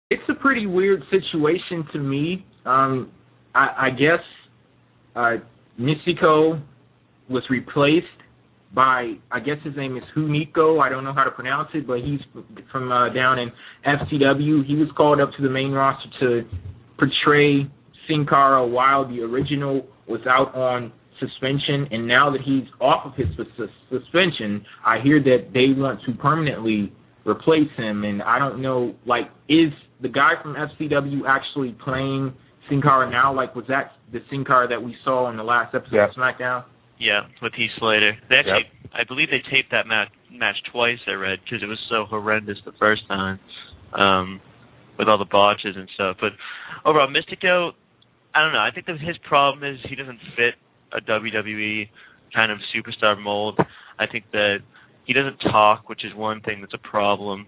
It's a pretty weird situation to me. I guess Mistico was replaced by, I guess his name is Hunico. I don't know how to pronounce it, but he's from down in FCW. He was called up to the main roster to portray Sin Cara while the original was out on suspension, and now that he's off of his suspension, I hear that they want to permanently replace him, and I don't know, like, is the guy from FCW actually playing Sin Cara now? Like, was that the Sin Cara that we saw in the last episode of SmackDown? Yeah, with Heath Slater. They actually, I believe they taped that match twice, I read, because it was so horrendous the first time, with all the botches and stuff. But overall, Mistico, I don't know. I think that his problem is he doesn't fit a WWE kind of superstar mold. I think that he doesn't talk, which is one thing that's a problem.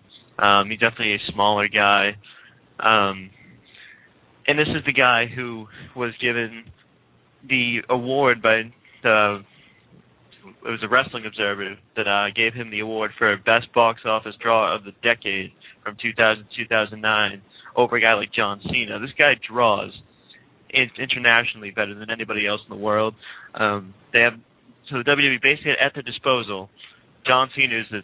He's definitely a smaller guy. And this is the guy who was given the award by it was a Wrestling Observer that gave him the award for Best Box Office Draw of the Decade from 2000 to 2009 over a guy like John Cena. This guy draws internationally better than anybody else in the world. They have, so the WWE basically had at their disposal John Cena is the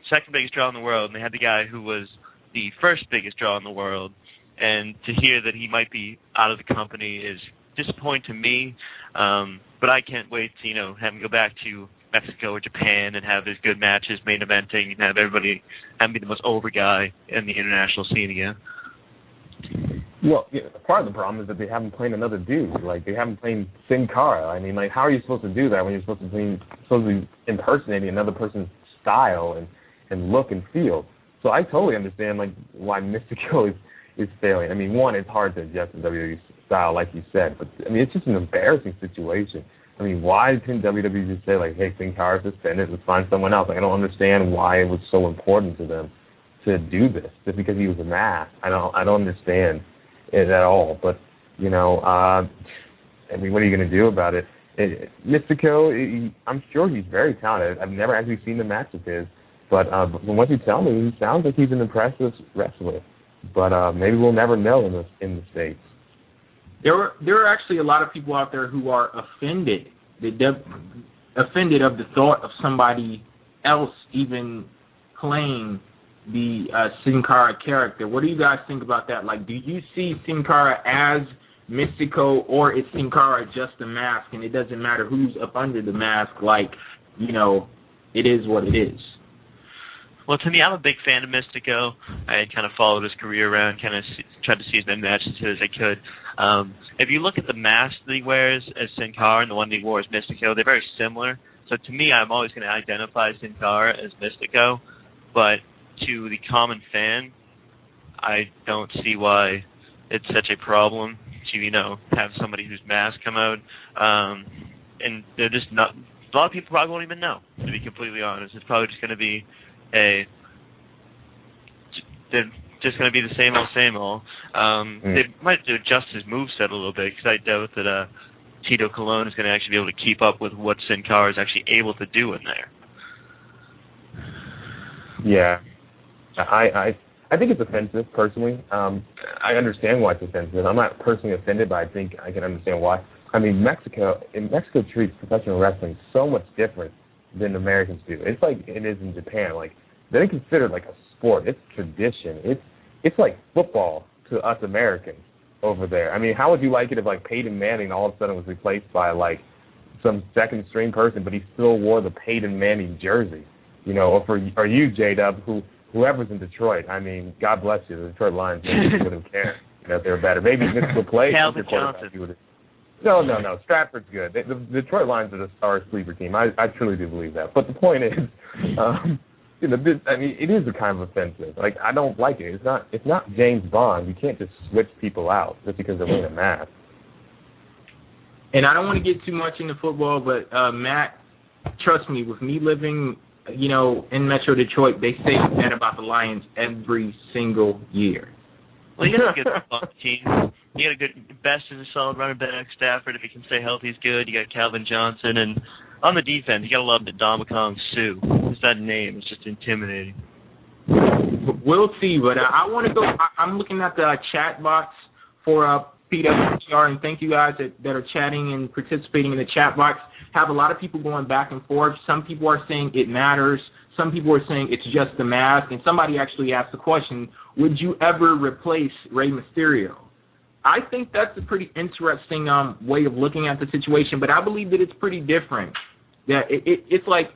second biggest draw in the world, and they had the guy who was the first biggest draw in the world. And to hear that he might be out of the company is disappointing to me. But I can't wait to, have him go back to Mexico or Japan and have his good matches, main eventing, and have everybody be the most over guy in the international scene again. Well, part of the problem is that they haven't played another dude. Like, they haven't played Sin Cara. I mean, like, how are you supposed to do that when you're supposed to be impersonating another person's style and look and feel? So I totally understand, like, why Mistico is failing. I mean, one, it's hard to adjust to WWE style, like you said, but, I mean, it's just an embarrassing situation. I mean, why couldn't WWE just say, like, hey, Sin Cara suspended, let's find someone else? Like, I don't understand why it was so important to them to do this, just because he was a mask. I don't understand it at all. But, I mean, what are you going to do about it? Mystico, I'm sure he's very talented. I've never actually seen the match of his, but from what you tell me, he sounds like he's an impressive wrestler. But maybe we'll never know in the States. There are actually a lot of people out there who are offended of the thought of somebody else even playing the Sin Cara character. What do you guys think about that? Like, do you see Sin Cara as Mistico, or is Sin Cara just a mask and it doesn't matter who's up under the mask? Like, it is what it is. Well, to me, I'm a big fan of Mistico. I had kind of followed his career around, kind of tried to see as many matches as I could. If you look at the mask that he wears as Sin Cara and the one that he wore as Mistico, they're very similar. So to me, I'm always going to identify Sin Cara as Mistico. But to the common fan, I don't see why it's such a problem to, have somebody whose mask come out. And they're just not, a lot of people probably won't even know, to be completely honest. It's probably just going to be they're just going to be the same old. They might adjust his moveset a little bit, because I doubt that Tito Colon is going to actually be able to keep up with what Sin Cara is actually able to do in there. Yeah. I think it's offensive, personally. I understand why it's offensive. I'm not personally offended, but I think I can understand why. I mean, Mexico treats professional wrestling so much different than Americans do. It's like it is in Japan. Like, they consider it like a sport. It's tradition. It's like football to us Americans over there. I mean, how would you like it if, like, Peyton Manning all of a sudden was replaced by, like, some second string person, but he still wore the Peyton Manning jersey? Or you, J-Dub, whoever's in Detroit. I mean, God bless you. The Detroit Lions wouldn't care if they were better. Maybe Mitchell Clay. Calvin Johnson. No. Stratford's good. The Detroit Lions are a sleeper team. I truly do believe that. But the point is, it is a kind of offensive. Like, I don't like it. It's not James Bond. You can't just switch people out just because they're wearing a mask. And I don't want to get too much into football, but Matt, trust me, with me living, in Metro Detroit, they say that about the Lions every single year. Well, you got a good football team. You got a good best is a solid running back. Stafford, if he can stay healthy, is good. You got Calvin Johnson, and on the defense, you got to love the Domicong Sue. Just that name is just intimidating. We'll see, but I want to go. I'm looking at the chat box for PWTR, and thank you guys that are chatting and participating in the chat box. Have a lot of people going back and forth. Some people are saying it matters. Some people are saying it's just the mask. And somebody actually asked the question, would you ever replace Rey Mysterio? I think that's a pretty interesting way of looking at the situation, but I believe that it's pretty different. That it's like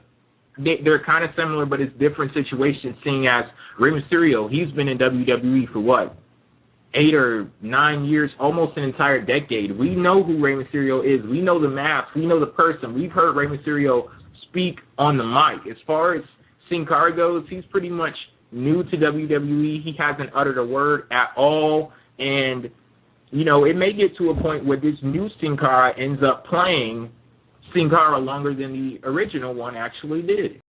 they're kind of similar, but it's different situations, seeing as Rey Mysterio, he's been in WWE for what? 8 or 9 years, almost an entire decade. We know who Rey Mysterio is. We know the mask. We know the person. We've heard Rey Mysterio speak on the mic. As far as Sin Cara goes, he's pretty much new to WWE. He hasn't uttered a word at all. And, you know, it may get to a point where this new Sin Cara ends up playing Sin Cara longer than the original one actually did.